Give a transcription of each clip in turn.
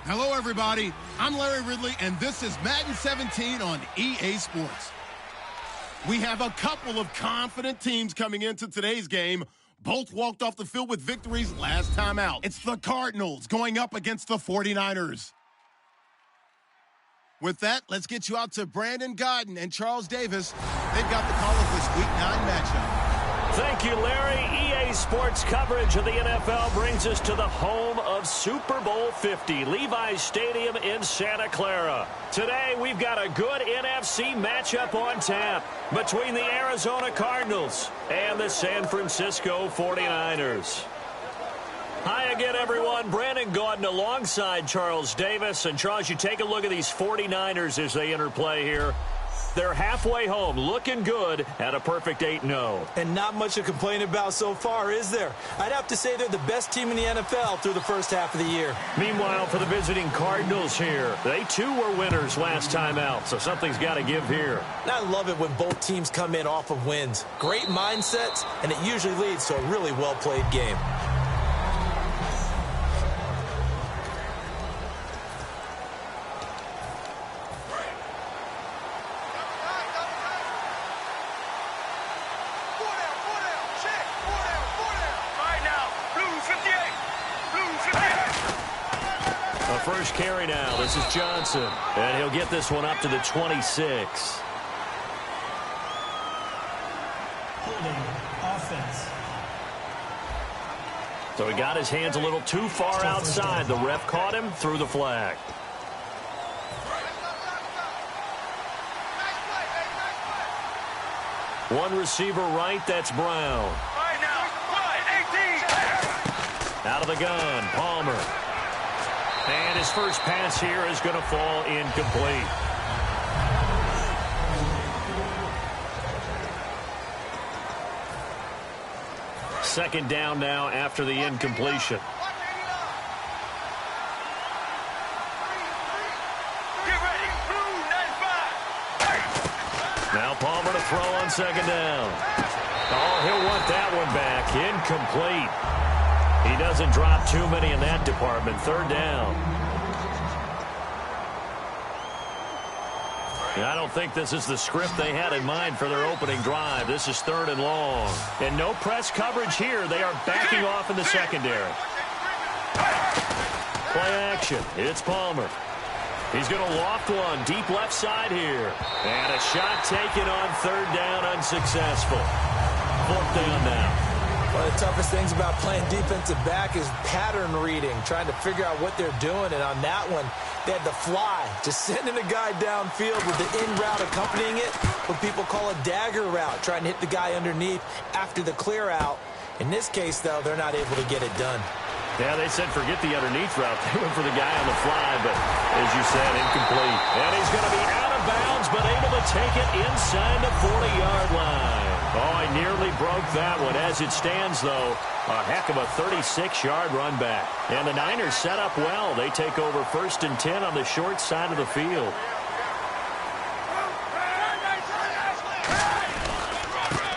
Hello, everybody. I'm Larry Ridley, and this is Madden 17 on EA Sports. We have a couple of confident teams coming into today's game. Both walked off the field with victories last time out. It's the Cardinals going up against the 49ers. With that, let's get you out to Brandon Godden and Charles Davis. They've got the call of this Week 9 matchup. Thank you, Larry. EA Sports coverage of the NFL brings us to the home of Super Bowl 50, Levi's Stadium in Santa Clara. Today, we've got a good NFC matchup on tap between the Arizona Cardinals and the San Francisco 49ers. Hi again, everyone. Brandon Gaudin alongside Charles Davis. And, Charles, you take a look at these 49ers as they enter play here. They're halfway home, looking good at a perfect 8-0. And not much to complain about so far, is there? I'd have to say they're the best team in the NFL through the first half of the year. Meanwhile, for the visiting Cardinals here, they too were winners last time out, so something's got to give here. And I love it when both teams come in off of wins. Great mindsets, and it usually leads to a really well-played game. First carry now. This is Johnson. And he'll get this one up to the 26. Holding offense. So he got his hands a little too far outside. The ref caught him, threw the flag. One receiver right, that's Brown. Right now, 18. Out of the gun, Palmer. And his first pass here is going to fall incomplete. Second down now after the incompletion. Get ready. Blue 95. Now Palmer to throw on second down. Oh, he'll want that one back. Incomplete. He doesn't drop too many in that department. Third down. I don't think this is the script they had in mind for their opening drive. This is third and long. And no press coverage here. They are backing off in the secondary. Play action. It's Palmer. He's going to loft one deep left side here. And a shot taken on third down, unsuccessful. Fourth down now. One of the toughest things about playing defensive back is pattern reading, trying to figure out what they're doing. And on that one, they had the fly, just sending a guy downfield with the in route accompanying it, what people call a dagger route, trying to hit the guy underneath after the clear out. In this case, though, they're not able to get it done. Yeah, they said forget the underneath route. They went for the guy on the fly, but as you said, incomplete. And he's going to be out of bounds, but able to take it inside the 40-yard line. Oh, he nearly broke that one. As it stands, though, a heck of a 36-yard run back. And the Niners set up well. They take over 1st and 10 on the short side of the field.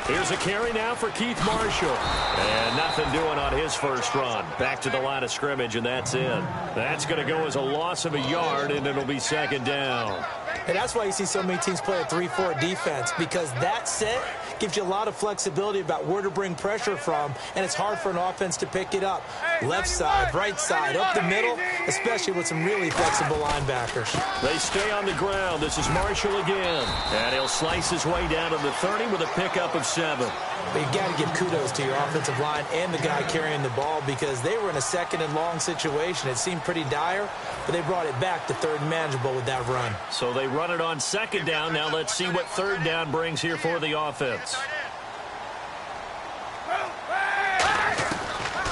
Here's a carry now for Keith Marshall. And nothing doing on his first run. Back to the line of scrimmage, and that's it. That's going to go as a loss of a yard, and it'll be second down. And that's why you see so many teams play a 3-4 defense, because that set gives you a lot of flexibility about where to bring pressure from, and it's hard for an offense to pick it up. Left side, right side, up the middle, especially with some really flexible linebackers. They stay on the ground. This is Marshall again. And he'll slice his way down to the 30 with a pickup of 7. But you've got to give kudos to your offensive line and the guy carrying the ball, because they were in a second and long situation. It seemed pretty dire, but they brought it back to third and manageable with that run. So they run it on second down. Now let's see what third down brings here for the offense.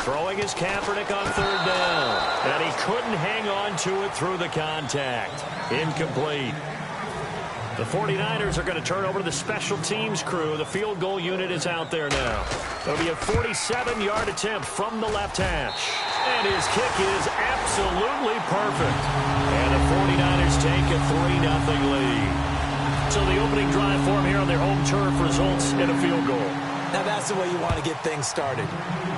Throwing his Kaepernick on third down. And he couldn't hang on to it through the contact. Incomplete. The 49ers are going to turn over to the special teams crew. The field goal unit is out there now. It'll be a 47-yard attempt from the left hash. And his kick is absolutely perfect. And the 49ers take a 3-0 lead. So the opening drive for them here on their home turf results in a field goal. Now that's the way you want to get things started.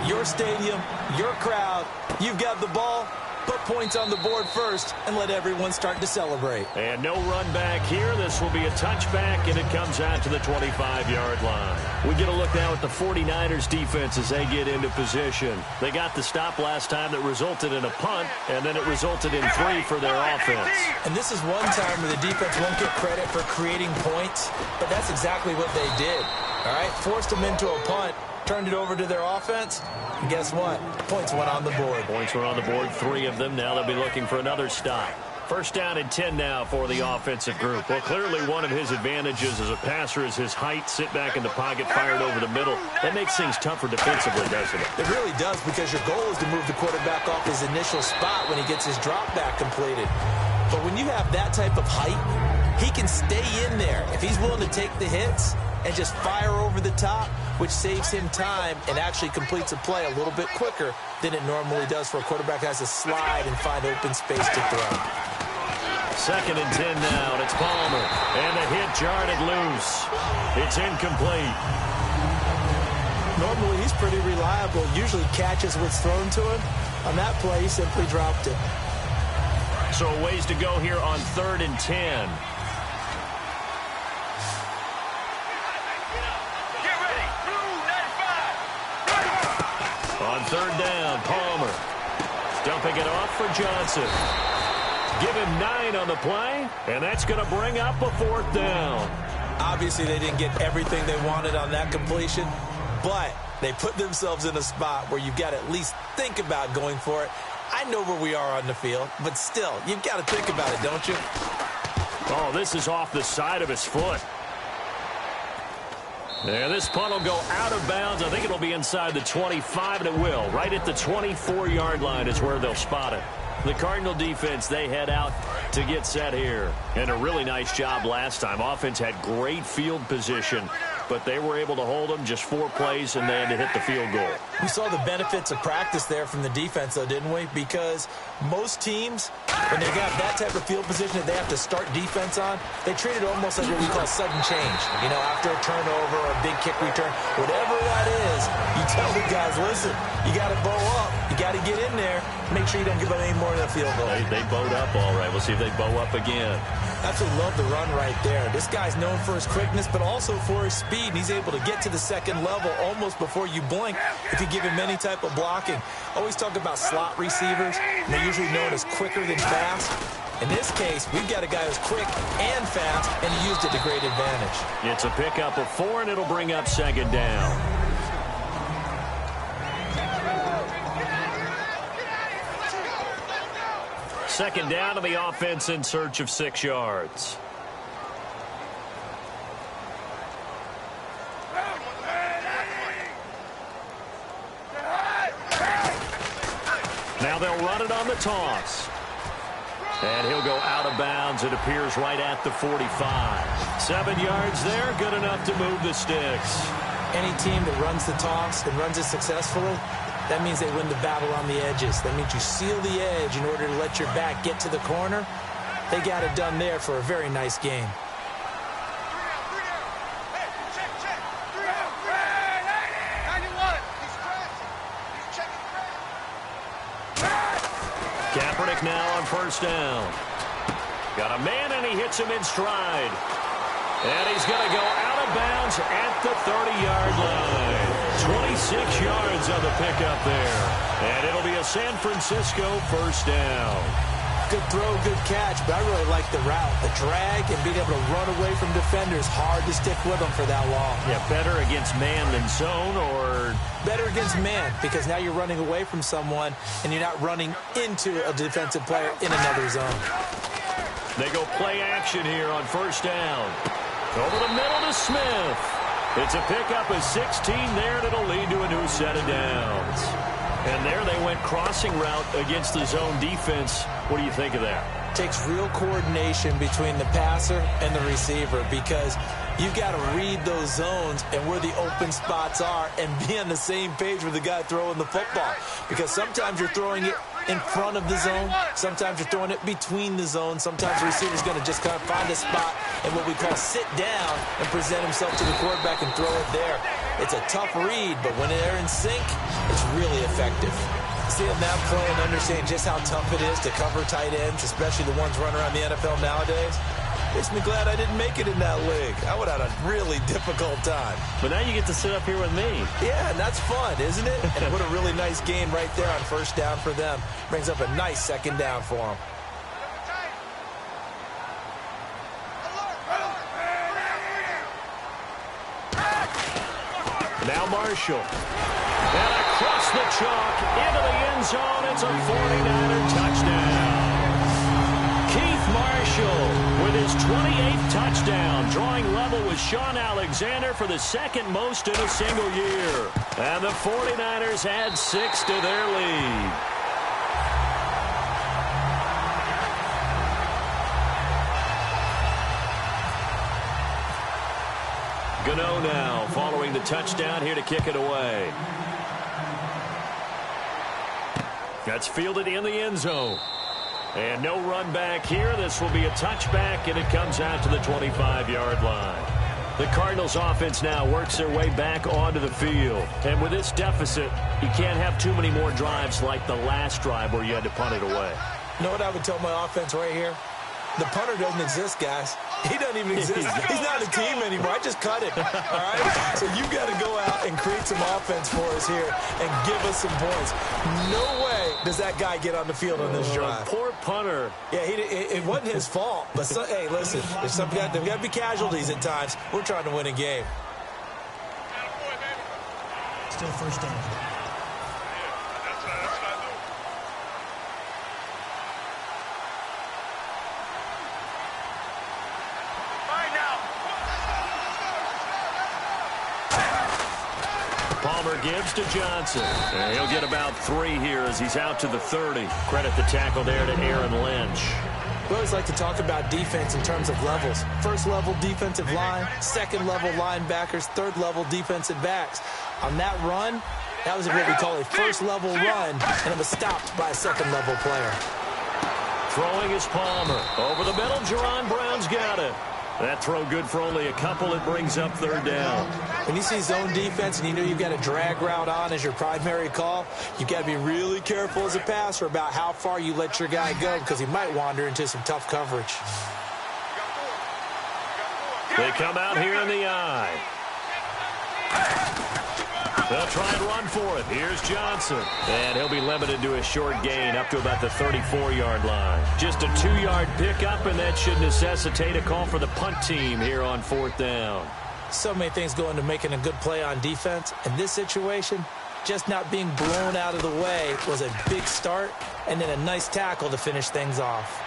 Your stadium, your crowd, you've got the ball. put points on the board first, and let everyone start to celebrate. And no run back here. This will be a touchback, and it comes out to the 25-yard line. We get a look now at the 49ers defense as they get into position. They got the stop last time that resulted in a punt, and then it resulted in 3 for their offense. And this is one time where the defense won't get credit for creating points, but that's exactly what they did. All right, forced them into a punt, turned it over to their offense, and guess what? Points went on the board. Points were on the board, 3 of them. Now they'll be looking for another stop. First down and 10 now for the offensive group. Well, clearly one of his advantages as a passer is his height. Sit back in the pocket, fired over the middle. That makes things tougher defensively, doesn't it? It really does, because your goal is to move the quarterback off his initial spot when he gets his drop back completed. But when you have that type of height, he can stay in there. If he's willing to take the hits and just fire over the top, which saves him time and actually completes a play a little bit quicker than it normally does for a quarterback who has to slide and find open space to throw. Second and 10 now, and it's Palmer. And the hit jarred it loose. It's incomplete. Normally, he's pretty reliable. Usually catches what's thrown to him. On that play, he simply dropped it. So a ways to go here on 3rd and 10. On 3rd down, Palmer. Dumping it off for Johnson. Give him 9 on the play, and that's going to bring up a 4th down. Obviously, they didn't get everything they wanted on that completion, but they put themselves in a spot where you've got to at least think about going for it. I know where we are on the field, but still, you've got to think about it, don't you? Oh, this is off the side of his foot. And this punt will go out of bounds. I think it'll be inside the 25, and it will. Right at the 24-yard line is where they'll spot it. The Cardinal defense, they head out to get set here. And a really nice job last time. Offense had great field position, but they were able to hold them just 4 plays, and they had to hit the field goal. We saw the benefits of practice there from the defense, though, didn't we? Because most teams, when they got that type of field position that they have to start defense on, they treat it almost like what we call sudden change. You know, after a turnover or a big kick return, whatever that is, you tell the guys, listen, you got to bow up. You got to get in there. Make sure you don't give up any more than a field goal. They bowed up all right. We'll see if they bow up again. Absolutely love the run right there. This guy's known for his quickness, but also for his speed. He's able to get to the second level almost before you blink if you give him any type of blocking. Always talk about slot receivers, and they're usually known as quicker than fast. In this case, we've got a guy who's quick and fast, and he used it to great advantage. It's a pickup of 4, and it'll bring up 2nd down. Second down to the offense in search of 6 yards. Now they'll run it on the toss. And he'll go out of bounds. It appears right at the 45. 7 yards there, good enough to move the sticks. Any team that runs the toss and runs it successfully, that means they win the battle on the edges. That means you seal the edge in order to let your back get to the corner. They got it done there for a very nice game. Kaepernick now on 1st down. Got a man, and he hits him in stride. And he's going to go out of bounds at the 30-yard line. 26 yards on the pickup there. And it'll be a San Francisco 1st down. Good throw, good catch, but I really like the route. The drag and being able to run away from defenders. Hard to stick with them for that long. Yeah, better against man than zone, or? Better against man, because now you're running away from someone and you're not running into a defensive player in another zone. They go play action here on 1st down. Over the middle to Smith. It's a pickup of 16 there, and it'll lead to a new set of downs. And there they went crossing route against the zone defense. What do you think of that? Takes real coordination between the passer and the receiver, because you've got to read those zones and where the open spots are and be on the same page with the guy throwing the football. Because sometimes you're throwing it in front of the zone. Sometimes you're throwing it between the zones. Sometimes the receiver's going to just kind of find a spot and what we call sit down and present himself to the quarterback and throw it there. It's a tough read, but when they're in sync, it's really effective. Seeing that play and understanding just how tough it is to cover tight ends, especially the ones running around the NFL nowadays, makes me glad I didn't make it in that league. I would have had a really difficult time. But now you get to sit up here with me. Yeah, and that's fun, isn't it? And what a really nice game right there on first down for them. Brings up a nice second down for them. Now Marshall. And across the chalk into the end zone. It's a 49er touchdown. Keith Marshall with his 28th touchdown, drawing level with Sean Alexander for the second most in a single year. And the 49ers add 6 to their lead. Gano now following the touchdown here to kick it away. That's fielded in the end zone. And no run back here. This will be a touchback, and it comes out to the 25-yard line. The Cardinals offense now works their way back onto the field. And with this deficit, you can't have too many more drives like the last drive where you had to punt it away. You know what I would tell my offense right here? The punter doesn't exist, guys. He doesn't even exist. He's not a team anymore. I just cut him. All right? So you got to go out and create some offense for us here and give us some points. No way does that guy get on the field on this drive. Poor punter. Yeah, it wasn't his fault. But, hey, listen, there's got to be casualties at times. We're trying to win a game. Still first down. Palmer gives to Johnson. And he'll get about 3 here as he's out to the 30. Credit the tackle there to Aaron Lynch. We always like to talk about defense in terms of levels. First level defensive line, second level linebackers, third level defensive backs. On that run, that was what we call a first level run, and it was stopped by a second level player. Throwing is Palmer. Over the middle, Jerron Brown's got it. That throw good for only a couple. It brings up third down. When you see zone defense and you know you've got a drag route on as your primary call, you've got to be really careful as a passer about how far you let your guy go because he might wander into some tough coverage. They come out here in the eye. They'll try and run for it. Here's Johnson. And he'll be limited to a short gain up to about the 34-yard line. Just a 2-yard pickup, and that should necessitate a call for the punt team here on fourth down. So many things go into making a good play on defense. In this situation, just not being blown out of the way was a big start, and then a nice tackle to finish things off.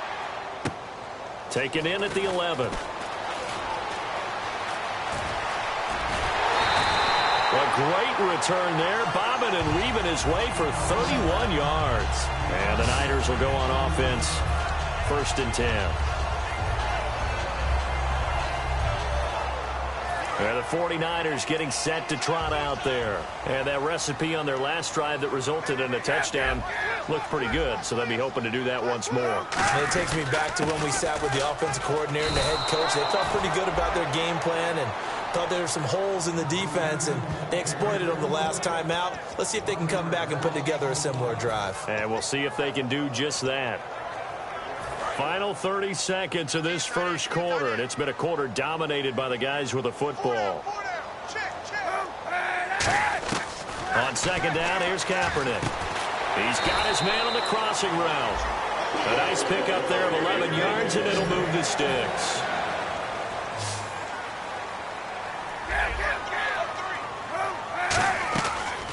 Taken in at the 11. A great return there, bobbing and weaving his way for 31 yards. And the Niners will go on offense, 1st and 10. And the 49ers getting set to trot out there. And that recipe on their last drive that resulted in a touchdown looked pretty good, so they'll be hoping to do that once more. And it takes me back to when we sat with the offensive coordinator and the head coach. They felt pretty good about their game plan and thought there were some holes in the defense, and they exploited them the last time out. Let's see if they can come back and put together a similar drive. And we'll see if they can do just that. Final 30 seconds of this first quarter, and it's been a quarter dominated by the guys with the football. On second down, here's Kaepernick. He's got his man on the crossing route. A nice pickup there of 11 yards, and it'll move the sticks.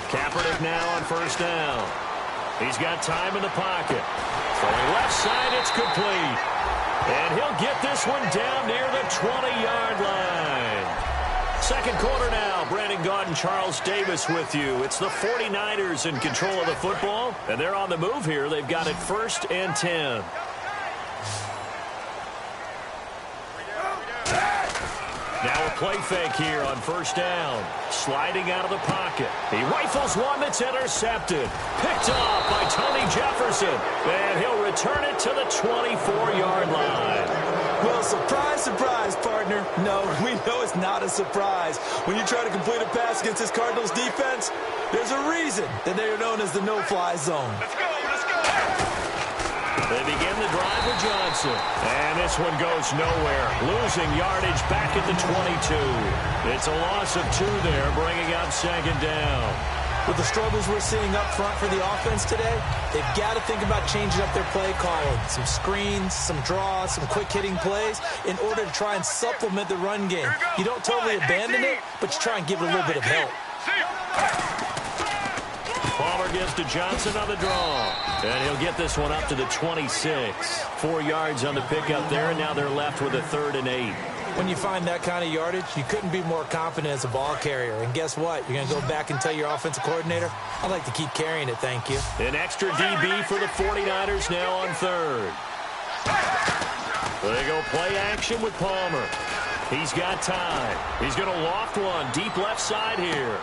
Kaepernick now on first down. He's got time in the pocket. Throwing left side, it's complete. And he'll get this one down near the 20-yard line. Second quarter now. Brandon Gaudin, Charles Davis with you. It's the 49ers in control of the football, and they're on the move here. They've got it 1st and 10. Now a play fake here on first down. Sliding out of the pocket. He rifles one that's intercepted. Picked off by Tony Jefferson. And he'll return it to the 24-yard line. Well, so Surprise, surprise, partner. No, we know it's not a surprise. When you try to complete a pass against this Cardinals defense, there's a reason that they are known as the no-fly zone. Let's go, let's go. They begin the drive with Johnson. And this one goes nowhere. Losing yardage back at the 22. It's a loss of 2 there, bringing up second down. With the struggles we're seeing up front for the offense today, they've got to think about changing up their play calling. Some screens, some draws, some quick-hitting plays in order to try and supplement the run game. You don't totally abandon it, but you try and give it a little bit of help. Palmer gives to Johnson on the draw. And he'll get this one up to the 26. 4 yards on the pickup there, and now they're left with a 3rd and 8. When you find that kind of yardage, you couldn't be more confident as a ball carrier. And guess what? You're going to go back and tell your offensive coordinator, I'd like to keep carrying it, thank you. An extra DB for the 49ers now on 3rd. They go play action with Palmer. He's got time. He's going to loft one deep left side here.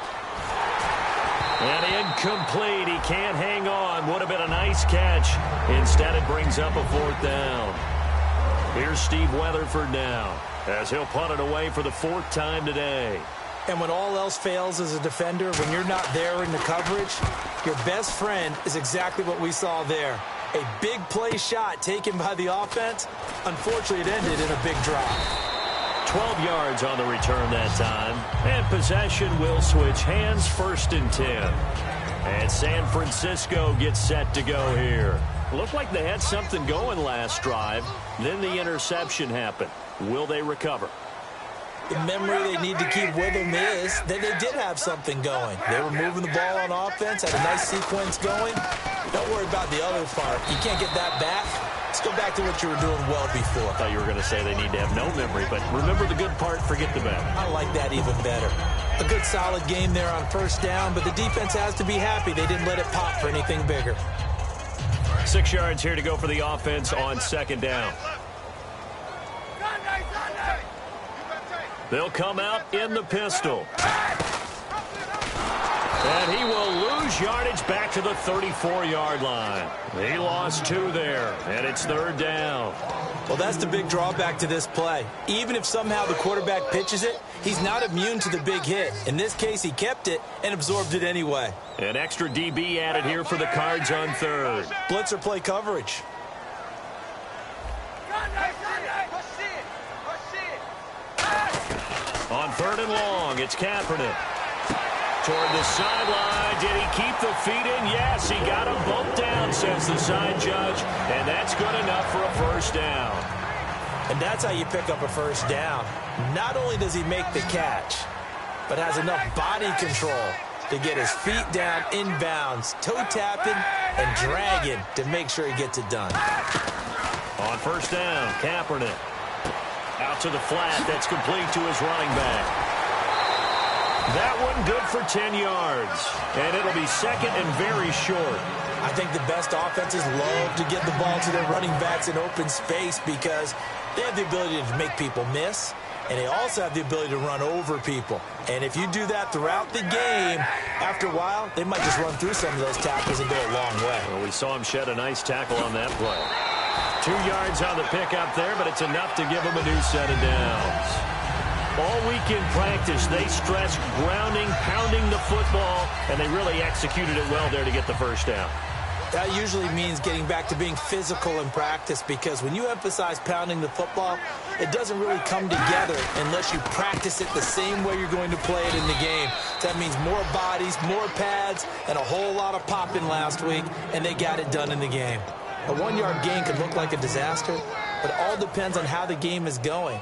And incomplete. He can't hang on. Would have been a nice catch. Instead, it brings up a 4th down. Here's Steve Weatherford now, as he'll punt it away for the 4th time today. And when all else fails as a defender, when you're not there in the coverage, your best friend is exactly what we saw there. A big play shot taken by the offense. Unfortunately, it ended in a big drop. 12 yards on the return that time. And possession will switch hands, 1st and 10. And San Francisco gets set to go here. Looked like they had something going last drive. Then the interception happened. Will they recover? The memory they need to keep with them is that they did have something going. They were moving the ball on offense, had a nice sequence going. Don't worry about the other part. You can't get that back. Let's go back to what you were doing well before. I thought you were going to say they need to have no memory, but remember the good part, forget the bad. I like that even better. A good solid game there on 1st down, but the defense has to be happy they didn't let it pop for anything bigger. 6 yards here to go for the offense on 2nd down. They'll come out in the pistol. And he will lose yardage back to the 34-yard line. He lost 2 there, and it's 3rd down. Well, that's the big drawback to this play. Even if somehow the quarterback pitches it, he's not immune to the big hit. In this case, he kept it and absorbed it anyway. An extra DB added here for the Cards on 3rd. Blitzer play coverage. On 3rd and long, it's Kaepernick. Toward the sideline. Did he keep the feet in? Yes, he got him both down, says the side judge. And that's good enough for a 1st down. And that's how you pick up a 1st down. Not only does he make the catch, but has enough body control to get his feet down inbounds, toe tapping and dragging to make sure he gets it done. On 1st down, Kaepernick. Out to the flat. That's complete to his running back. That one good for 10 yards. And it'll be 2nd and very short. I think the best offenses love to get the ball to their running backs in open space because they have the ability to make people miss, and they also have the ability to run over people. And if you do that throughout the game, after a while, they might just run through some of those tackles and go a long way. Well, we saw him shed a nice tackle on that play. 2 yards on the pickup there, but it's enough to give him a new set of downs. All week in practice, they stressed grounding, pounding the football, and they really executed it well there to get the 1st down. That usually means getting back to being physical in practice because when you emphasize pounding the football, it doesn't really come together unless you practice it the same way you're going to play it in the game. That means more bodies, more pads, and a whole lot of popping last week, and they got it done in the game. A 1-yard gain could look like a disaster, but it all depends on how the game is going.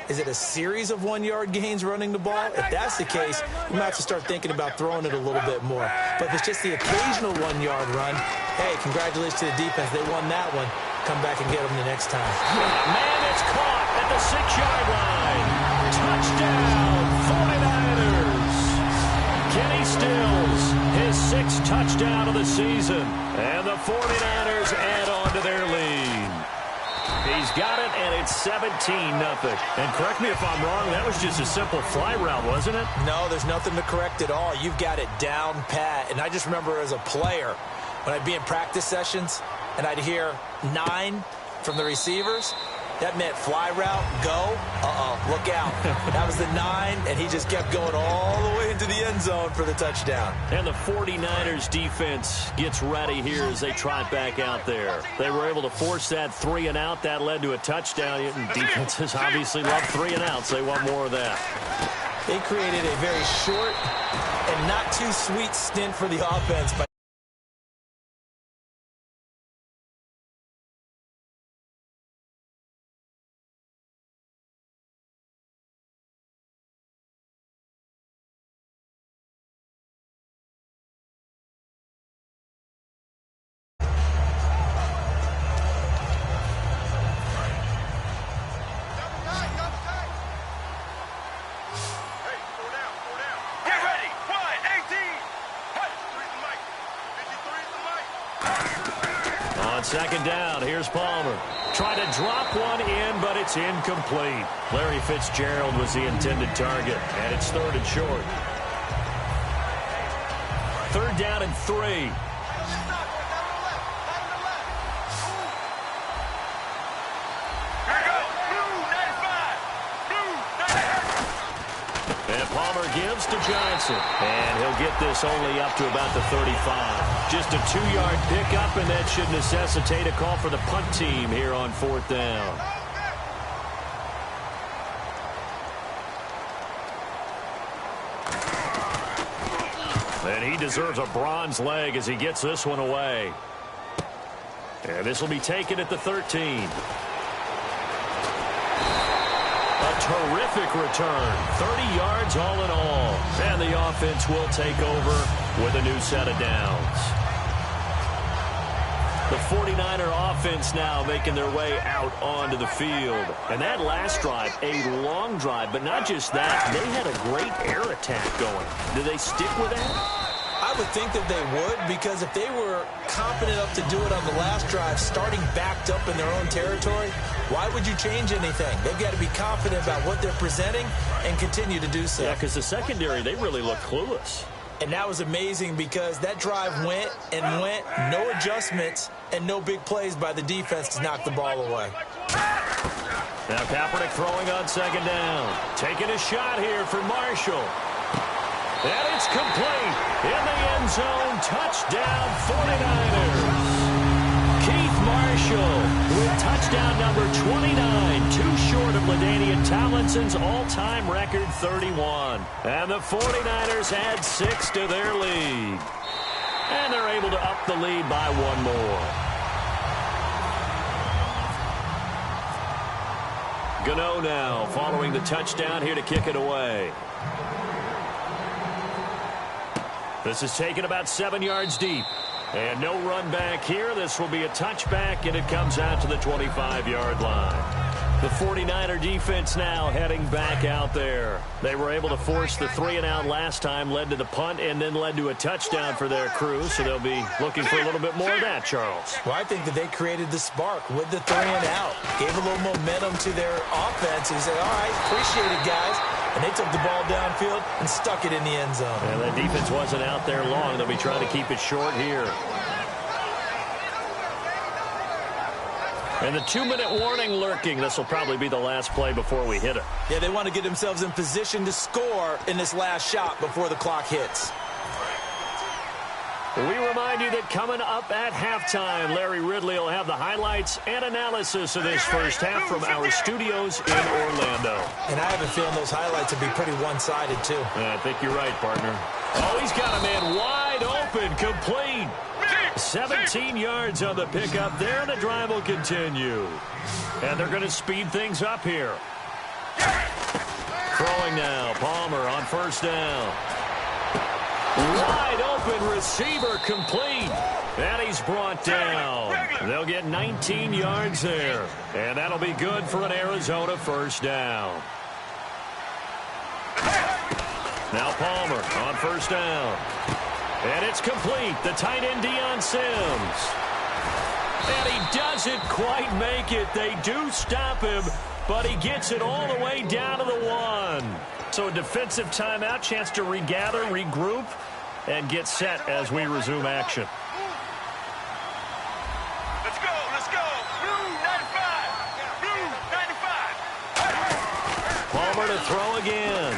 Is it a series of 1-yard gains running the ball? If that's the case, you might have to start thinking about throwing it a little bit more. But if it's just the occasional 1-yard run, hey, congratulations to the defense. They won that one. Come back and get them the next time. Man, it's caught at the 6-yard line. Touchdown, 49ers. Kenny Stills, his 6th touchdown of the season. And the 49ers add on to their lead. He's got it, and it's 17-0. And correct me if I'm wrong, that was just a simple fly route, wasn't it? No, there's nothing to correct at all. You've got it down pat. And I just remember as a player, when I'd be in practice sessions, and I'd hear 9 from the receivers, That meant fly route, go, look out. That was the 9, and he just kept going all the way into the end zone for the touchdown. And the 49ers defense gets ready here as they trot back out there. They were able to force that 3 and out. That led to a touchdown. Defenses obviously love 3 and outs. They want more of that. They created a very short and not too sweet stint for the offense by On second down, here's Palmer. Trying to drop one in, but it's incomplete. Larry Fitzgerald was the intended target, and it's 3rd and short. 3rd down and 3. And Palmer gives to Johnson. And he'll get this only up to about the 35. Just a 2-yard pickup, and that should necessitate a call for the punt team here on 4th down. And he deserves a bronze leg as he gets this one away. And this will be taken at the 13. Terrific return. 30 yards all in all. And the offense will take over with a new set of downs. The 49er offense now making their way out onto the field. And that last drive, a long drive, but not just that. They had a great air attack going. Do they stick with that? I would think that they would, because if they were confident enough to do it on the last drive, starting backed up in their own territory, why would you change anything? They've got to be confident about what they're presenting and continue to do so. Yeah, because the secondary, they really look clueless. And that was amazing because that drive went and went, no adjustments, and no big plays by the defense to knock the ball away. Now Kaepernick throwing on second down. Taking a shot here for Marshall. And it's complete. In the end zone, touchdown 49ers. Keith Marshall with touchdown number 29, too short of LaDainian Tomlinson's all-time record 31. And the 49ers add 6 to their lead. And they're able to up the lead by 1 more. Gano now following the touchdown here to kick it away. This is taken about 7 yards deep. And no run back here. This will be a touchback, and it comes out to the 25-yard line. The 49er defense now heading back out there. They were able to force the 3 and out last time, led to the punt, and then led to a touchdown for their crew. So they'll be looking for a little bit more of that, Charles. Well, I think that they created the spark with the 3 and out. Gave a little momentum to their offense and said, all right, appreciate it, guys. And they took the ball downfield and stuck it in the end zone. And that defense wasn't out there long. They'll be trying to keep it short here. And the 2-minute warning lurking. This will probably be the last play before we hit it. Yeah, they want to get themselves in position to score in this last shot before the clock hits. We remind you that coming up at halftime, Larry Ridley will have the highlights and analysis of this first half from our studios in Orlando. And I have a feeling those highlights will be pretty one-sided, too. I think you're right, partner. Oh, he's got a man wide open, complete. 17 yards on the pickup there, and the drive will continue. And they're going to speed things up here. Throwing now, Palmer on first down. Wide open receiver, complete. And he's brought down. They'll get 19 yards there. And that'll be good for an Arizona first down. Now Palmer on first down. And it's complete. The tight end, Deion Sims. And he doesn't quite make it. They do stop him, but he gets it all the way down to the 1. So a defensive timeout, chance to regather, regroup, and get set as we resume action. Let's go, let's go. Blue 95. Blue to throw again.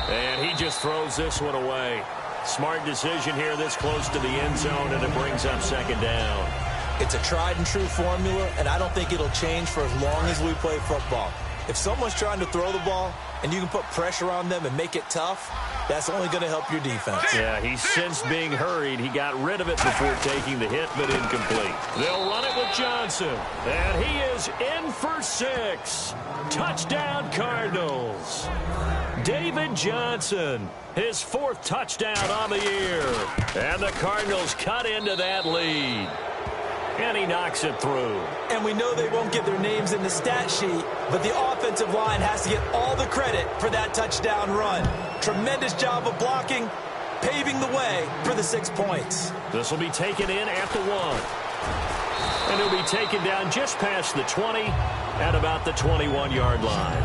And he just throws this one away. Smart decision here this close to the end zone, and it brings up second down. It's a tried-and-true formula, and I don't think it'll change for as long as we play football. If someone's trying to throw the ball and you can put pressure on them and make it tough, that's only going to help your defense. Yeah, he sensed being hurried. He got rid of it before taking the hit, but incomplete. They'll run it with Johnson, and he is in for 6. Touchdown, Cardinals. David Johnson, his 4th touchdown on the year. And the Cardinals cut into that lead. And he knocks it through. And we know they won't get their names in the stat sheet, but the offensive line has to get all the credit for that touchdown run. Tremendous job of blocking, paving the way for the 6 points. This will be taken in at the 1. And it'll be taken down just past the 20 at about the 21-yard line.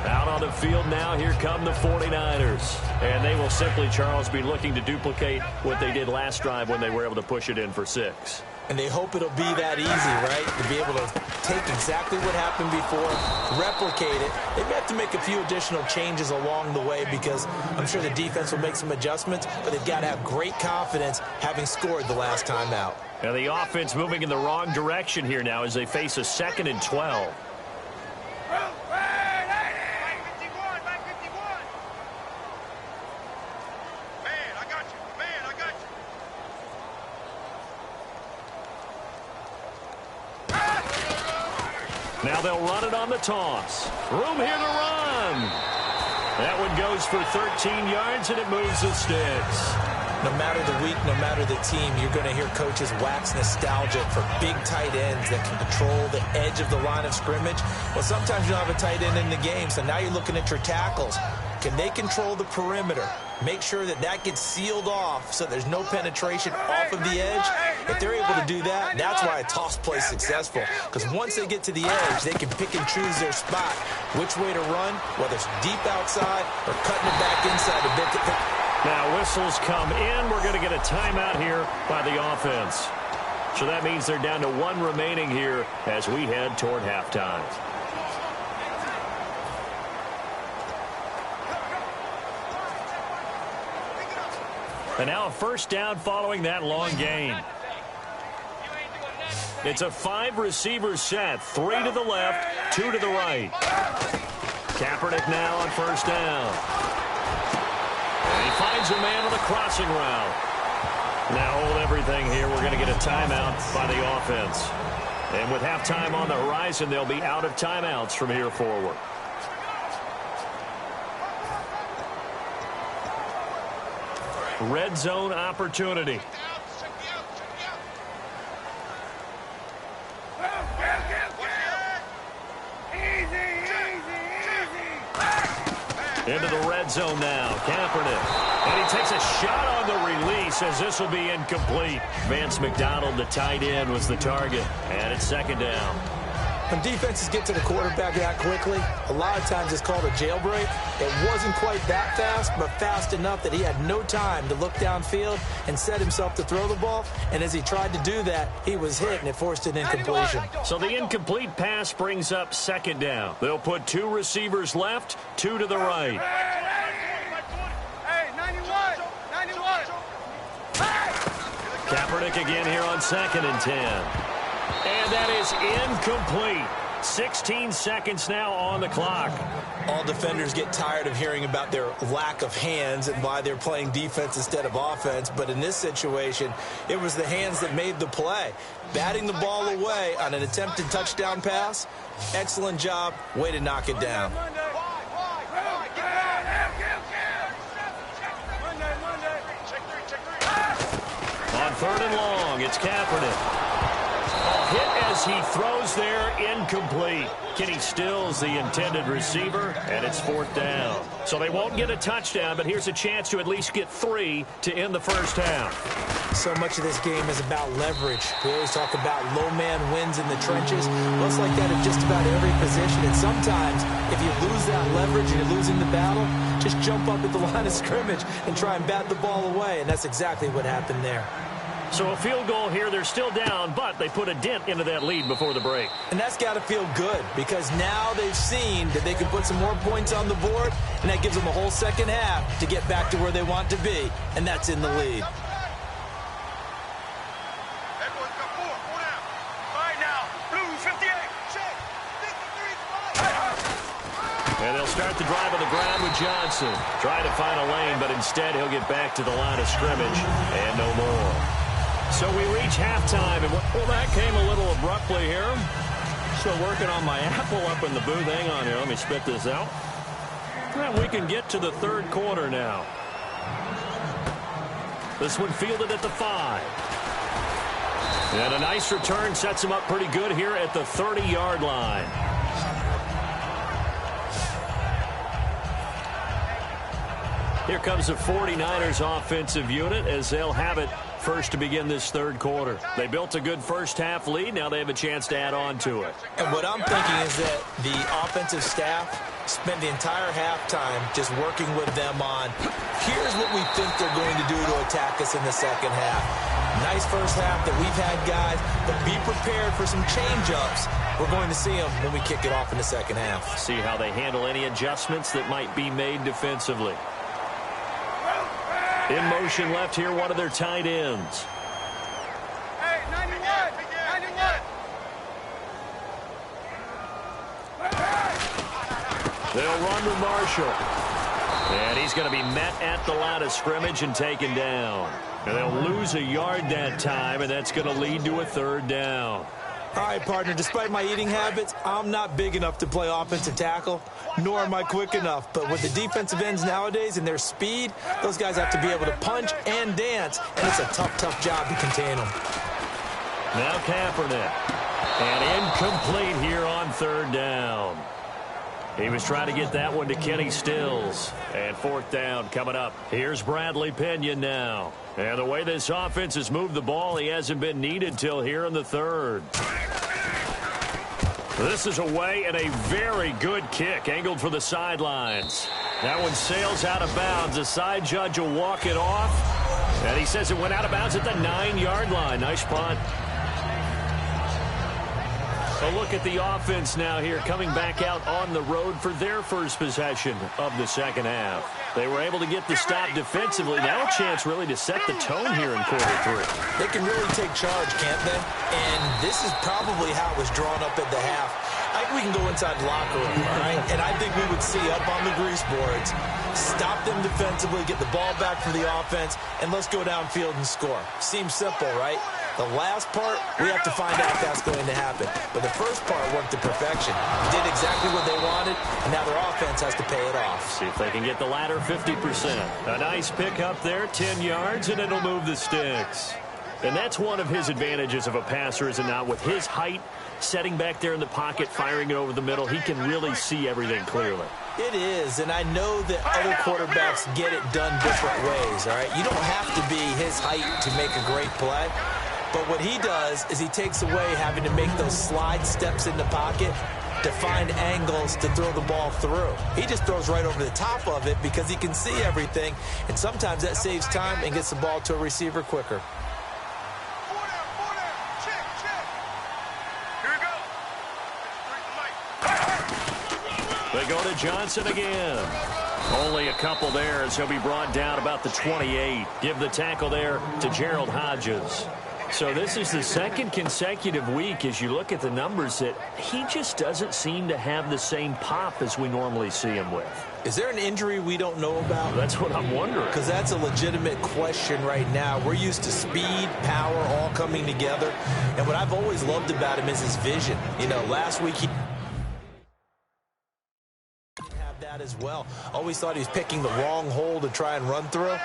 Out on the field now, here come the 49ers. And they will simply, Charles, be looking to duplicate what they did last drive when they were able to push it in for 6. And they hope it'll be that easy, right? To be able to take exactly what happened before, replicate it. They may have to make a few additional changes along the way because I'm sure the defense will make some adjustments, but they've got to have great confidence having scored the last time out. And the offense moving in the wrong direction here now as they face a 2nd and 12. Now they'll run it on the toss. Room here to run. That one goes for 13 yards, and it moves the sticks. No matter the week, no matter the team, you're going to hear coaches wax nostalgic for big tight ends that can control the edge of the line of scrimmage. Well, sometimes you don't have a tight end in the game, so now you're looking at your tackles. Can they control the perimeter? Make sure that that gets sealed off so there's no penetration off of the edge. If they're able to do that, that's why a toss play is successful. Because once they get to the edge, they can pick and choose their spot, which way to run, whether it's deep outside or cutting it back inside to pick it. Now whistles come in. We're going to get a timeout here by the offense. So that means they're down to 1 remaining here as we head toward halftime. And now a first down following that long gain. It's a 5-receiver set. 3 to the left, 2 to the right. Kaepernick now on first down. And he finds a man on the crossing route. Now hold everything here. We're going to get a timeout by the offense. And with halftime on the horizon, they'll be out of timeouts from here forward. Red zone opportunity. Into the red zone now. Kaepernick. And he takes a shot on the release as this will be incomplete. Vance McDonald, the tight end, was the target. And it's second down. When defenses get to the quarterback that quickly, a lot of times it's called a jailbreak. It wasn't quite that fast, but fast enough that he had no time to look downfield and set himself to throw the ball. And as he tried to do that, he was hit, and it forced an incompletion. So the incomplete pass brings up second down. They'll put 2 receivers left, 2 to the right. Kaepernick again here on 2nd and 10. And that is incomplete. 16 seconds now on the clock. All defenders get tired of hearing about their lack of hands and why they're playing defense instead of offense. But in this situation, it was the hands that made the play. Batting the ball away on an attempted touchdown pass. Excellent job. Way to knock it down. On 3rd and long, it's Kaepernick. Hit as he throws there, incomplete. Kenny Stills, the intended receiver, and it's 4th down. So they won't get a touchdown, but here's a chance to at least get 3 to end the first half. So much of this game is about leverage. We always talk about low man wins in the trenches. Well, it's like that in just about every position. And sometimes, if you lose that leverage and you're losing the battle, just jump up at the line of scrimmage and try and bat the ball away. And that's exactly what happened there. So a field goal here, they're still down, but they put a dent into that lead before the break. And that's got to feel good because now they've seen that they can put some more points on the board, and that gives them a whole second half to get back to where they want to be, and that's in the lead. Everyone's got four down. All right now, Blues 58. Check. 53. And they'll start the drive on the ground with Johnson. Trying to find a lane, but instead he'll get back to the line of scrimmage and no more. So we reach halftime, and well, that came a little abruptly here. Still working on my apple up in the booth. Hang on here. Let me spit this out. And we can get to the third quarter now. This one fielded at the 5. And a nice return sets him up pretty good here at the 30-yard line. Here comes the 49ers offensive unit as they'll have it first to begin this third quarter. They built a good first half lead. Now they have a chance to add on to it. And what I'm thinking is that the offensive staff spent the entire halftime just working with them on, here's what we think they're going to do to attack us in the second half. Nice first half that we've had, guys, but be prepared for some change-ups. We're going to see them when we kick it off in the second half. See how they handle any adjustments that might be made defensively. In motion left here, one of their tight ends. Hey, 91. 91. They'll run with Marshall. And he's going to be met at the line of scrimmage and taken down. And they'll lose a yard that time, and that's going to lead to a third down. All right, partner, despite my eating habits, I'm not big enough to play offensive tackle, nor am I quick enough. But with the defensive ends nowadays and their speed, those guys have to be able to punch and dance, and it's a tough, tough job to contain them. Now Kaepernick. And incomplete here on third down. He was trying to get that one to Kenny Stills. And fourth down coming up. Here's Bradley Pinion now. And the way this offense has moved the ball, he hasn't been needed till here in the third. This is away and a very good kick, angled for the sidelines. That one sails out of bounds. The side judge will walk it off. And he says it went out of bounds at the 9-yard line. Nice punt. A look at the offense now here, coming back out on the road for their first possession of the second half. They were able to get the stop defensively. Now a chance really to set the tone here in quarter 3. They can really take charge, can't they? And this is probably how it was drawn up at the half. I think we can go inside the locker room, all right? And I think we would see up on the grease boards, stop them defensively, get the ball back for the offense, and let's go downfield and score. Seems simple, right? The last part, we have to find out if that's going to happen. But the first part worked to perfection. Did exactly what they wanted, and now their offense has to pay it off. See if they can get the latter 50%. A nice pick up there, 10 yards, and it'll move the sticks. And that's one of his advantages of a passer, is it not? With his height, setting back there in the pocket, firing it over the middle, he can really see everything clearly. It is, and I know that other quarterbacks get it done different ways, all right? You don't have to be his height to make a great play. But what he does is he takes away having to make those slide steps in the pocket to find angles to throw the ball through. He just throws right over the top of it because he can see everything, and sometimes that saves time and gets the ball to a receiver quicker. Check. Here we go. They go to Johnson again. Only a couple there as he'll be brought down about the 28. Give the tackle there to Gerald Hodges. So this is the second consecutive week, as you look at the numbers, that he just doesn't seem to have the same pop as we normally see him with. Is there an injury we don't know about? That's what I'm wondering. Because that's a legitimate question right now. We're used to speed, power, all coming together. And what I've always loved about him is his vision. You know, last week he that as well. Always thought he was picking the wrong hole to try and run through.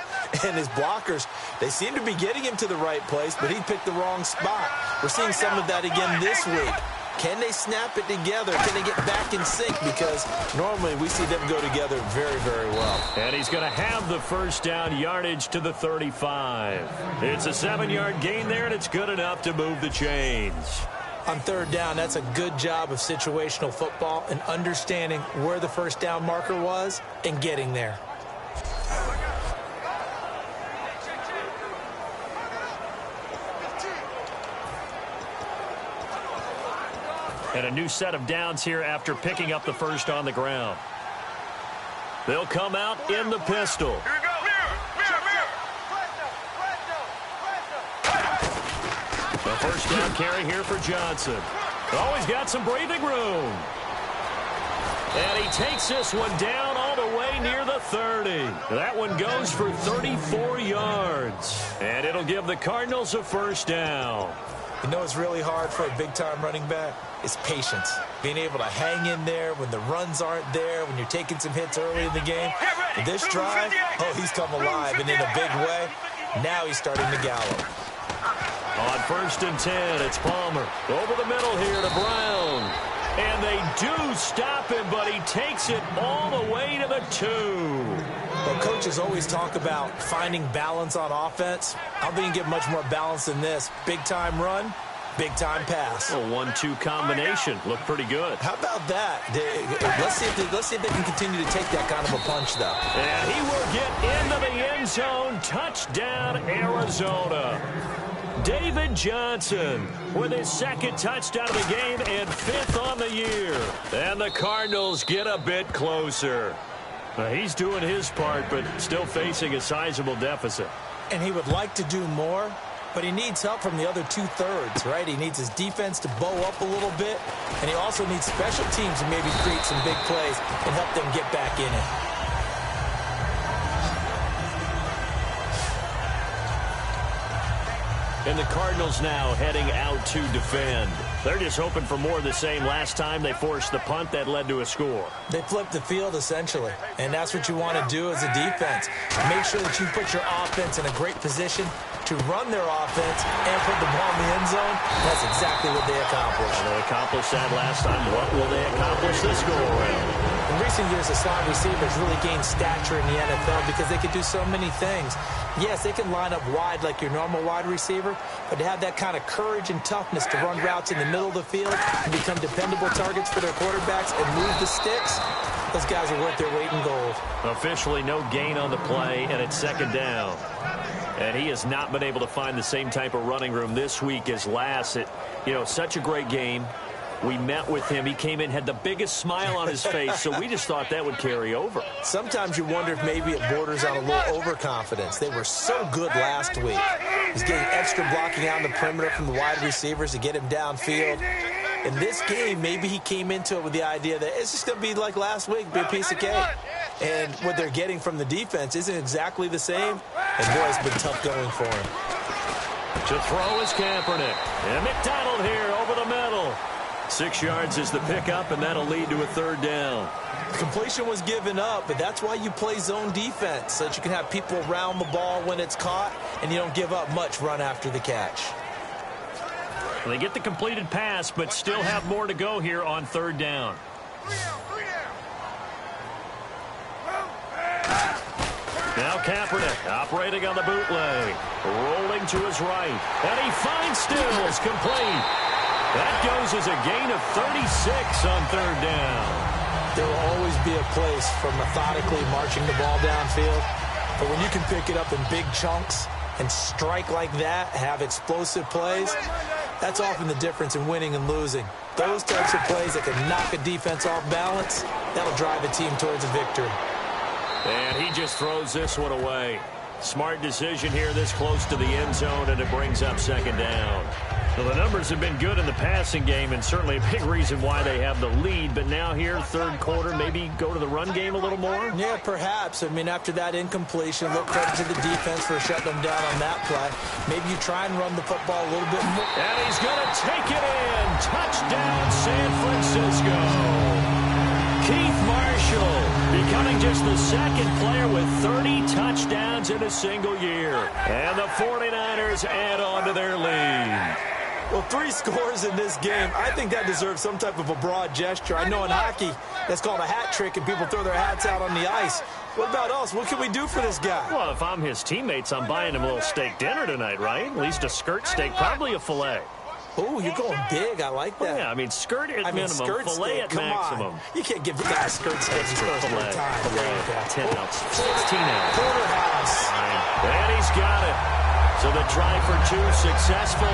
And his blockers, they seem to be getting him to the right place, but he picked the wrong spot. We're seeing some of that again this week. Can they snap it together? Can they get back in sync? Because normally we see them go together very, very well. And he's going to have the first down, yardage to the 35. It's a 7-yard gain there, and it's good enough to move the chains. On third down, that's a good job of situational football and understanding where the first down marker was and getting there. And a new set of downs here after picking up the first on the ground. They'll come out in the pistol. Here we go. The first down carry here for Johnson. Oh, he's got some breathing room. And he takes this one down all the way near the 30. That one goes for 34 yards. And it'll give the Cardinals a first down. You know it's really hard for a big-time running back? It's patience. Being able to hang in there when the runs aren't there, when you're taking some hits early in the game. And this drive, oh, he's come alive and in a big way. Now he's starting to gallop. On 1st and 10, it's Palmer. Over the middle here to Brown. And they do stop him, but he takes it all the way to the 2. Well, coaches always talk about finding balance on offense. I don't think you get much more balance than this. Big-time run, big-time pass. A 1-2 combination. Looked pretty good. How about that? Let's see if they can continue to take that kind of a punch, though. And he will get into the end zone. Touchdown, Arizona. David Johnson with his 2nd touchdown of the game and 5th on the year. And the Cardinals get a bit closer. He's doing his part, but still facing a sizable deficit. And he would like to do more, but he needs help from the other 2/3, right? He needs his defense to bow up a little bit, and he also needs special teams to maybe create some big plays and help them get back in it. And the Cardinals now heading out to defend. They're just hoping for more of the same. Last time they forced the punt that led to a score. They flipped the field, essentially, and that's what you want to do as a defense. Make sure that you put your offense in a great position to run their offense and put the ball in the end zone. That's exactly what they accomplished. They accomplished that last time. What will they accomplish this go-around? In recent years, the slot receivers really gained stature in the NFL because they could do so many things. Yes, they can line up wide like your normal wide receiver, but to have that kind of courage and toughness to run routes in the middle of the field and become dependable targets for their quarterbacks and move the sticks, those guys are worth their weight in gold. Officially no gain on the play, and it's 2nd down. And he has not been able to find the same type of running room this week as last. Such a great game. We met with him. He came in, had the biggest smile on his face, so we just thought that would carry over. Sometimes you wonder if maybe it borders on a little overconfidence. They were so good last week. He's getting extra blocking out in the perimeter from the wide receivers to get him downfield. In this game, maybe he came into it with the idea that it's just going to be like last week, be a piece of cake. And what they're getting from the defense isn't exactly the same. And boy, it's been tough going for him. To throw is Kaepernick. And McDonald here over the middle. 6 yards is the pickup, and that'll lead to a 3rd down. The completion was given up, but that's why you play zone defense, so that you can have people around the ball when it's caught, and you don't give up much run after the catch. They get the completed pass, but still have more to go here on 3rd down. Now Kaepernick operating on the bootleg. Rolling to his right. And he finds Stills complete. That goes as a gain of 36 on 3rd down. There will always be a place for methodically marching the ball downfield. But when you can pick it up in big chunks and strike like that, have explosive plays, that's often the difference in winning and losing. Those types of plays that can knock a defense off balance, that'll drive a team towards a victory. And he just throws this one away. Smart decision here this close to the end zone, and it brings up 2nd down. Well, the numbers have been good in the passing game, and certainly a big reason why they have the lead. But now here, 3rd quarter, maybe go to the run game a little more? Yeah, perhaps. I mean, after that incompletion, look credit to the defense for shutting them down on that play. Maybe you try and run the football a little bit more. And he's going to take it in. Touchdown, San Francisco. Keith Marshall becoming just the 2nd player with 30 touchdowns in a single year. And the 49ers add on to their lead. Well, 3 scores in this game. I think that deserves some type of a broad gesture. I know in hockey, that's called a hat trick, and people throw their hats out on the ice. What about us? What can we do for this guy? Well, if I'm his teammates, I'm buying him a little steak dinner tonight, right? At least a skirt steak, probably a filet. Oh, you're going big. I like that. Well, yeah, I mean, skirt at minimum, skirt filet steak. at maximum. On. You can't give the guy a skirt steak. Filet, 10 ounce, 16 ounce. Porterhouse. And he's got it. So the try for 2 successful.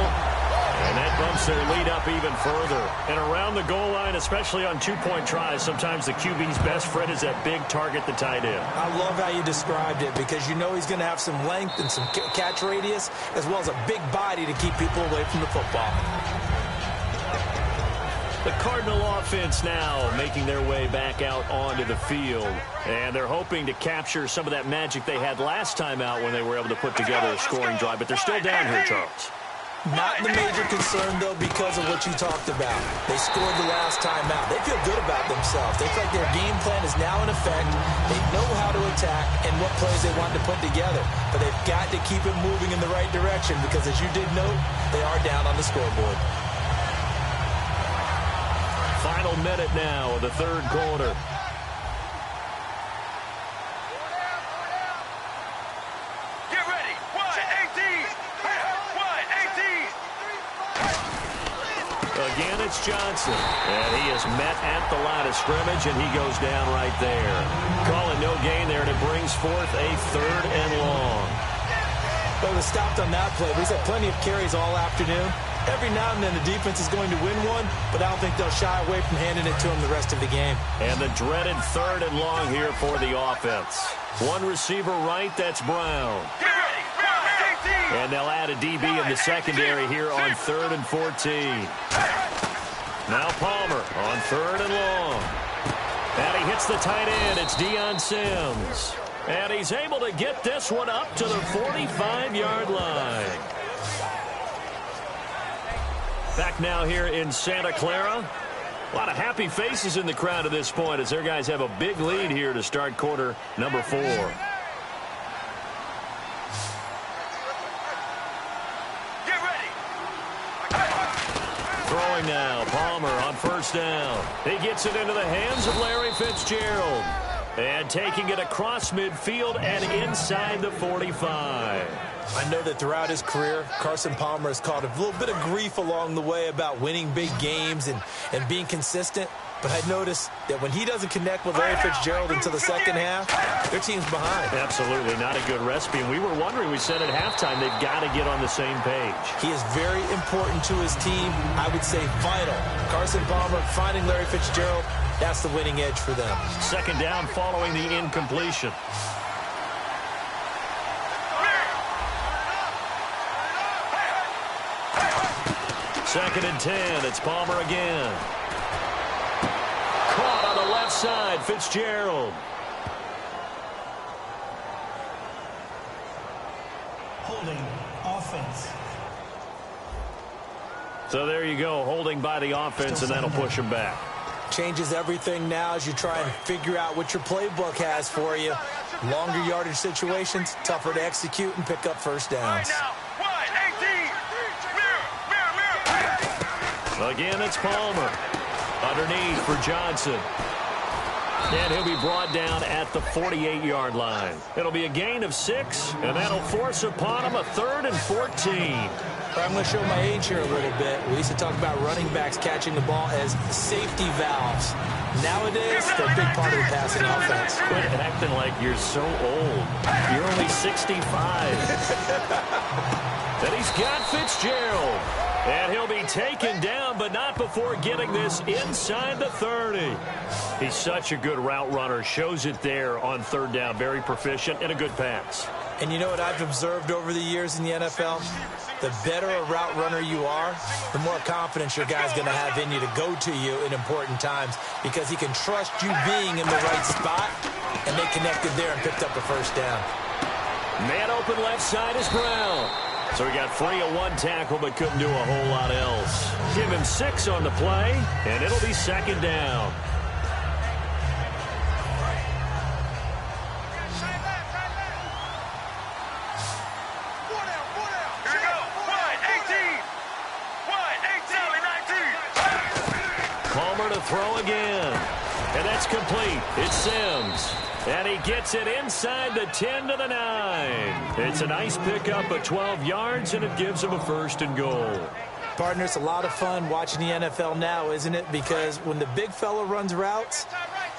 And that bumps their lead up even further. And around the goal line, especially on two-point tries, sometimes the QB's best friend is that big target, the tight end. I love how you described it because you know he's going to have some length and some catch radius as well as a big body to keep people away from the football. The Cardinal offense now making their way back out onto the field. And they're hoping to capture some of that magic they had last time out when they were able to put together a scoring drive. But they're still down here, Charles. Not the major concern, though, because of what you talked about. They scored the last time out. They feel good about themselves. They feel like their game plan is now in effect. They know how to attack and what plays they want to put together. But they've got to keep it moving in the right direction because, as you did note, they are down on the scoreboard. Final minute now of the third quarter. Get ready. 1-18. Again, it's Johnson. And he is met at the line of scrimmage, and he goes down right there. Calling no gain there, and it brings forth a 3rd and long. Well, it was stopped on that play. He's had plenty of carries all afternoon. Every now and then the defense is going to win one, but I don't think they'll shy away from handing it to him the rest of the game. And the dreaded 3rd and long here for the offense. One receiver right, that's Brown. Get ready. 1-18. And they'll add a DB in the secondary here on 3rd and 14. Now Palmer on 3rd and long. And he hits the tight end. It's Deion Sims. And he's able to get this one up to the 45-yard line. Back now here in Santa Clara. A lot of happy faces in the crowd at this point as their guys have a big lead here to start quarter number 4. Get ready. Throwing now, Palmer on 1st down. He gets it into the hands of Larry Fitzgerald. And taking it across midfield and inside the 45. I know that throughout his career, Carson Palmer has caught a little bit of grief along the way about winning big games and being consistent. But I noticed that when he doesn't connect with Larry Fitzgerald until the second half, their team's behind. Absolutely not a good recipe. And we were wondering, we said at halftime, they've got to get on the same page. He is very important to his team. I would say vital. Carson Palmer finding Larry Fitzgerald, that's the winning edge for them. 2nd down following the incompletion. Second and 10. It's Palmer again. Caught on the left side. Fitzgerald. Holding offense. So there you go. Holding by the offense, and that'll push him back. Changes everything now as you try and figure out what your playbook has for you. Longer yardage situations, tougher to execute and pick up 1st downs. Again, it's Palmer. Underneath for Johnson. And he'll be brought down at the 48-yard line. It'll be a gain of 6, and that'll force upon him a 3rd and 14. I'm going to show my age here a little bit. We used to talk about running backs catching the ball as safety valves. Nowadays, they're a big part of the passing offense. Quit acting like you're so old. You're only 65. And he's got Fitzgerald. And he'll be taken down, but not before getting this inside the 30. He's such a good route runner. Shows it there on 3rd down. Very proficient and a good pass. And you know what I've observed over the years in the NFL? The better a route runner you are, the more confidence your guy's going to have in you to go to you in important times because he can trust you being in the right spot, and they connected there and picked up the 1st down. Man open left side is Brown. So he got free of 1 tackle but couldn't do a whole lot else. Give him 6 on the play, and it'll be 2nd down. Palmer to throw again. And that's complete. It's Sims. And he gets it inside the 10 to the 9. It's a nice pickup of 12 yards, and it gives him a 1st and goal. Partner, it's a lot of fun watching the NFL now, isn't it? Because when the big fella runs routes,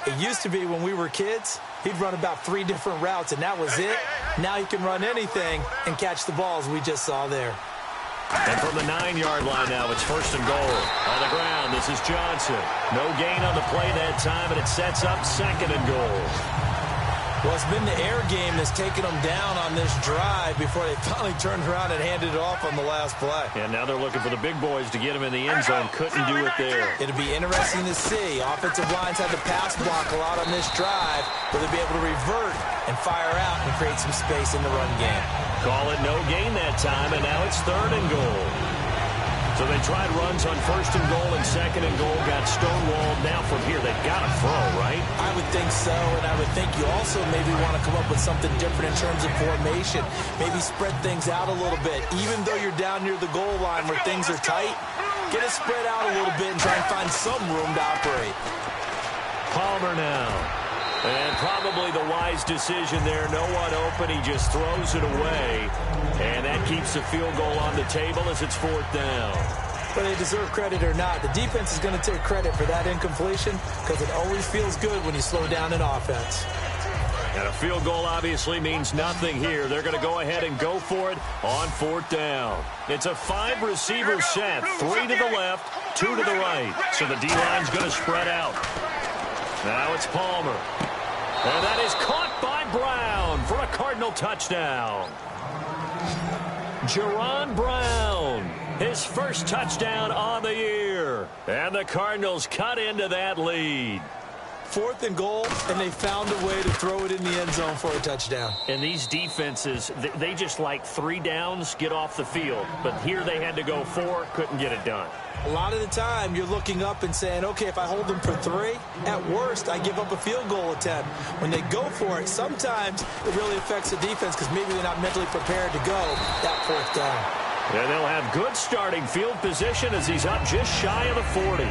it used to be when we were kids, he'd run about 3 different routes, and that was it. Now he can run anything and catch the balls we just saw there. And from the 9-yard line now, it's 1st and goal. On the ground, this is Johnson. No gain on the play that time, and it sets up 2nd and goal. Well, it's been the air game that's taken them down on this drive before they finally turned around and handed it off on the last play. And now they're looking for the big boys to get them in the end zone. Couldn't do it there. It'll be interesting to see. Offensive lines had to pass block a lot on this drive. Will they be able to revert and fire out and create some space in the run game? Call it no gain that time, and now it's 3rd and goal. So they tried runs on 1st and goal and 2nd and goal, got stonewalled. Now from here, they've got to throw, right? I would think so, and I would think you also maybe want to come up with something different in terms of formation. Maybe spread things out a little bit. Even though you're down near the goal line where things are tight, get it spread out a little bit and try and find some room to operate. Palmer now. And probably the wise decision there. No one open. He just throws it away. And that keeps the field goal on the table as it's 4th down. Whether they deserve credit or not, the defense is going to take credit for that incompletion because it always feels good when you slow down an offense. And a field goal obviously means nothing here. They're going to go ahead and go for it on 4th down. It's a 5-receiver set. 3 to the left, 2 to the right. So the D-line's going to spread out. Now it's Palmer. And that is caught by Brown for a Cardinal touchdown. Jerron Brown, his first touchdown on the year. And the Cardinals cut into that lead. 4th and goal, and they found a way to throw it in the end zone for a touchdown. And these defenses, they just like 3 downs, get off the field. But here they had to go 4, couldn't get it done. A lot of the time, you're looking up and saying, okay, if I hold them for 3, at worst, I give up a field goal attempt. When they go for it, sometimes it really affects the defense because maybe they're not mentally prepared to go that 4th down. And they'll have good starting field position as he's up just shy of the 40.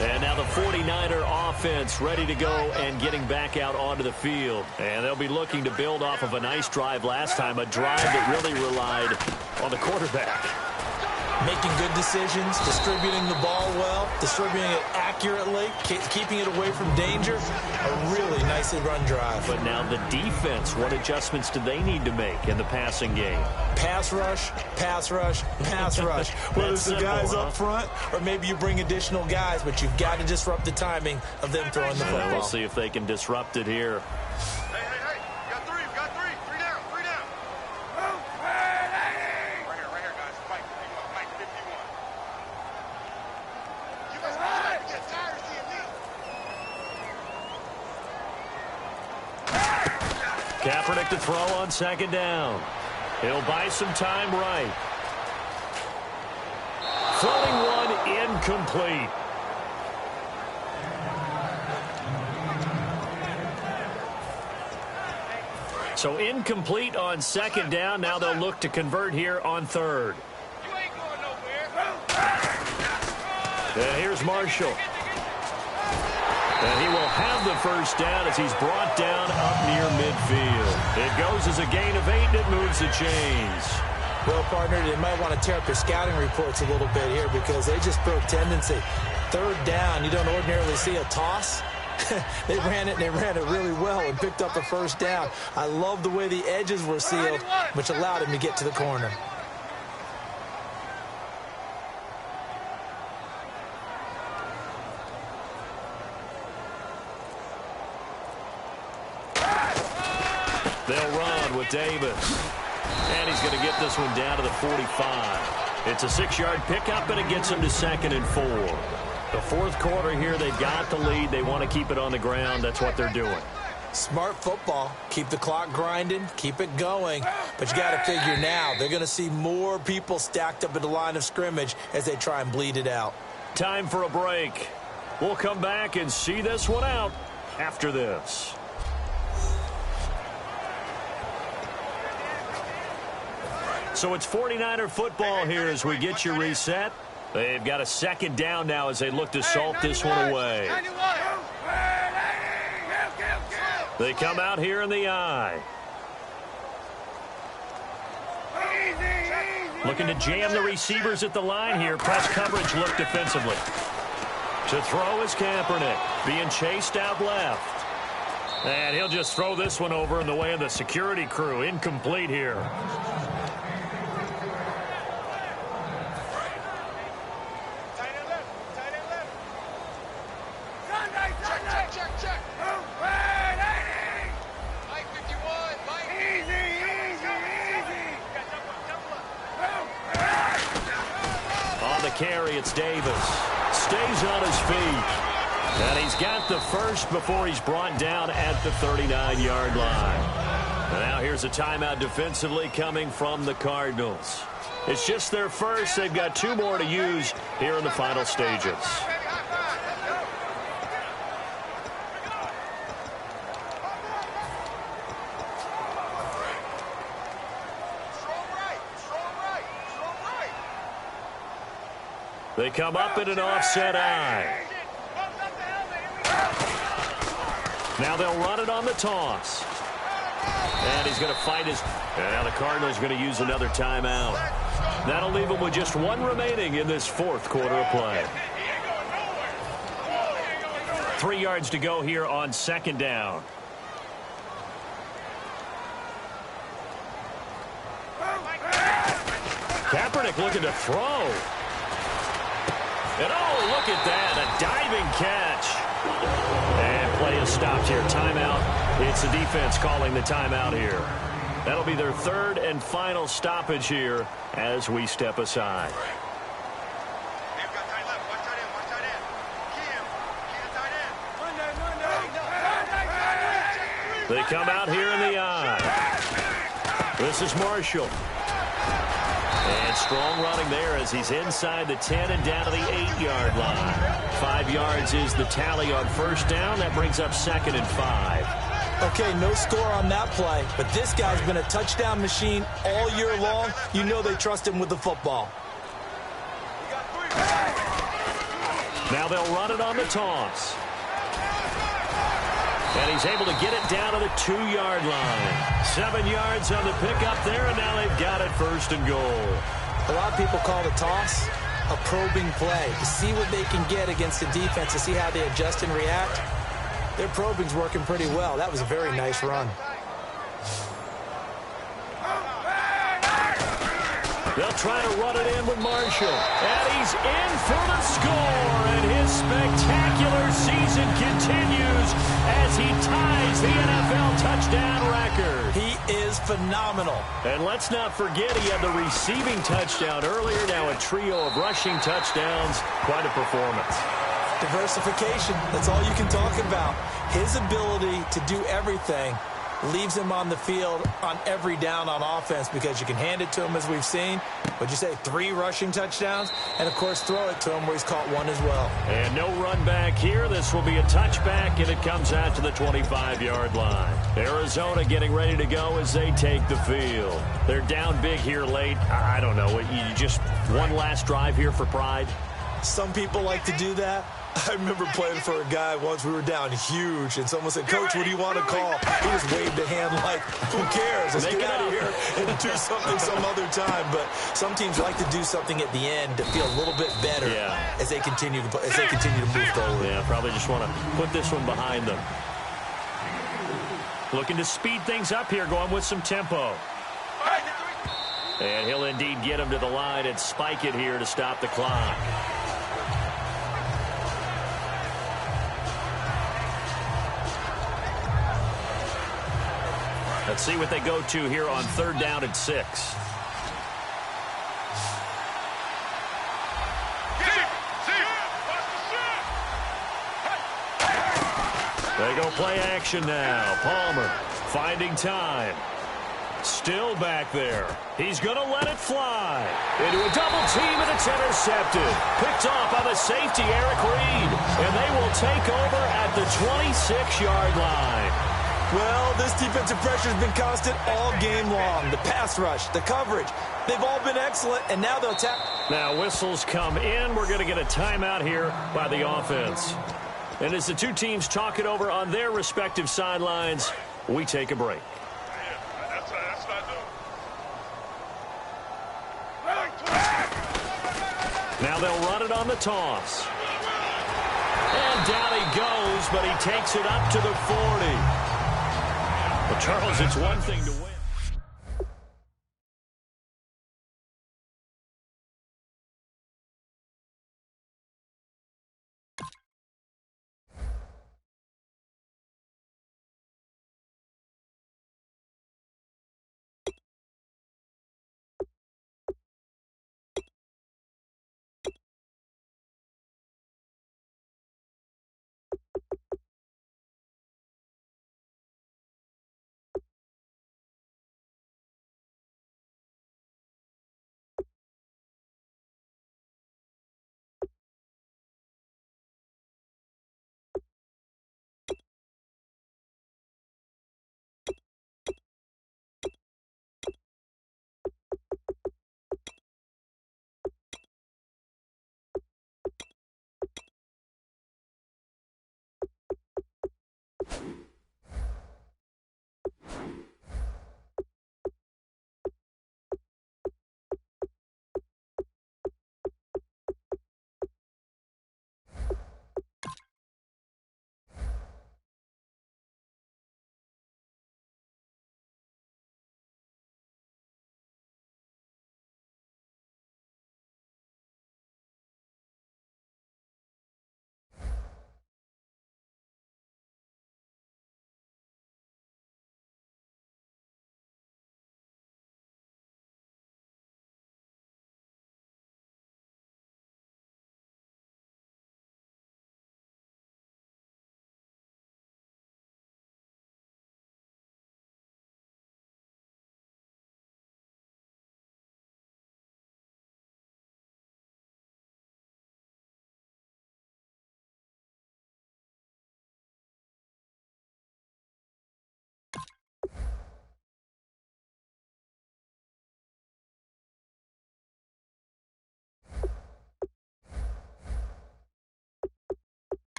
And now the 49er offense ready to go and getting back out onto the field. And they'll be looking to build off of a nice drive last time, a drive that really relied on the quarterback. Making good decisions, distributing the ball well, distributing it accurately, keeping it away from danger. A really nicely run drive. But now the defense, what adjustments do they need to make in the passing game? Pass rush, pass rush, pass rush. Whether it's the guys up front or maybe you bring additional guys, but you've got to disrupt the timing of them throwing the football. We'll see if they can disrupt it here. Hey. Got three. 3 down. Right here, guys. Mike, 51. You guys have to get tired of seeing me. Kaepernick to throw on 2nd down. He'll buy some time right. Floating one incomplete. So incomplete on 2nd down. Now they'll look to convert here on 3rd. You ain't going nowhere. And here's Marshall. And he will have the 1st down as he's brought down up near midfield. It goes as a gain of 8, and it moves the chains. Well, partner, they might want to tear up their scouting reports a little bit here because they just broke tendency. 3rd down, you don't ordinarily see a toss. They ran it really well and picked up the 1st down. I love the way the edges were sealed, which allowed him to get to the corner. They'll run with Davis. And he's going to get this one down to the 45. It's a 6-yard pickup, and it gets him to 2nd and 4. The 4th quarter here, they've got the lead. They want to keep it on the ground. That's what they're doing. Smart football. Keep the clock grinding. Keep it going. But you got to figure now they're going to see more people stacked up at the line of scrimmage as they try and bleed it out. Time for a break. We'll come back and see this one out after this. So it's 49er football here as we get you reset. They've got a 2nd down now as they look to salt this one away. They come out here in the eye. Looking to jam the receivers at the line here. Press coverage look defensively. To throw is Kaepernick. Being chased out left. And he'll just throw this one over in the way of the security crew. Incomplete here. carry. It's Davis. Stays on his feet. And he's got the first before he's brought down at the 39-yard line. And now here's a timeout defensively coming from the Cardinals. It's just their first. They've got 2 more to use here in the final stages. They come up in an offset eye. Now they'll run it on the toss. And he's going to fight his... And now the Cardinals are going to use another timeout. That'll leave him with just 1 remaining in this 4th quarter of play. 3 yards to go here on 2nd down. Kaepernick looking to throw. And oh, look at that, a diving catch. And play is stopped here. Timeout. It's the defense calling the timeout here. That'll be their 3rd and final stoppage here as we step aside. They come out here in the eye. This is Marshall. And strong running there as he's inside the 10 and down to the 8-yard line. 5 yards is the tally on 1st down. That brings up 2nd and 5. Okay, no score on that play, but this guy's been a touchdown machine all year long. You know they trust him with the football. Now they'll run it on the toss. And he's able to get it down to the 2-yard line. 7 yards on the pickup there, and now they've got it 1st and goal. A lot of people call the toss a probing play to see what they can get against the defense, to see how they adjust and react. Their probing's working pretty well. That was a very nice run. They'll try to run it in with Marshall. And he's in for the score. And his spectacular season continues as he ties the NFL touchdown record. He is phenomenal. And let's not forget he had the receiving touchdown earlier. Now a trio of rushing touchdowns. Quite a performance. Diversification. That's all you can talk about. His ability to do everything leaves him on the field on every down on offense because you can hand it to him, as we've seen. What'd you say, 3 rushing touchdowns? And, of course, throw it to him where he's caught 1 as well. And no run back here. This will be a touchback, and it comes out to the 25-yard line. Arizona getting ready to go as they take the field. They're down big here late. I don't know. You just one last drive here for pride? Some people like to do that. I remember playing for a guy once. We were down huge, and someone said, "Coach, what do you want to call?" He just waved a hand like, "Who cares? Let's get out of here and do something some other time." But some teams like to do something at the end to feel a little bit better as they continue to move forward. Yeah, probably just want to put this one behind them. Looking to speed things up here, going with some tempo. And he'll indeed get him to the line and spike it here to stop the clock. Let's see what they go to here on 3rd down and 6. They go play action now. Palmer finding time. Still back there. He's going to let it fly. Into a double team, and it's intercepted. Picked off by the safety, Eric Reed. And they will take over at the 26-yard line. Well, this defensive pressure has been constant all game long. The pass rush, the coverage, they've all been excellent, and now they'll tap. Now whistles come in. We're going to get a timeout here by the offense. And as the two teams talk it over on their respective sidelines, we take a break. Now they'll run it on the toss. And down he goes, but he takes it up to the 40. Well, Charles, it's one thing to win.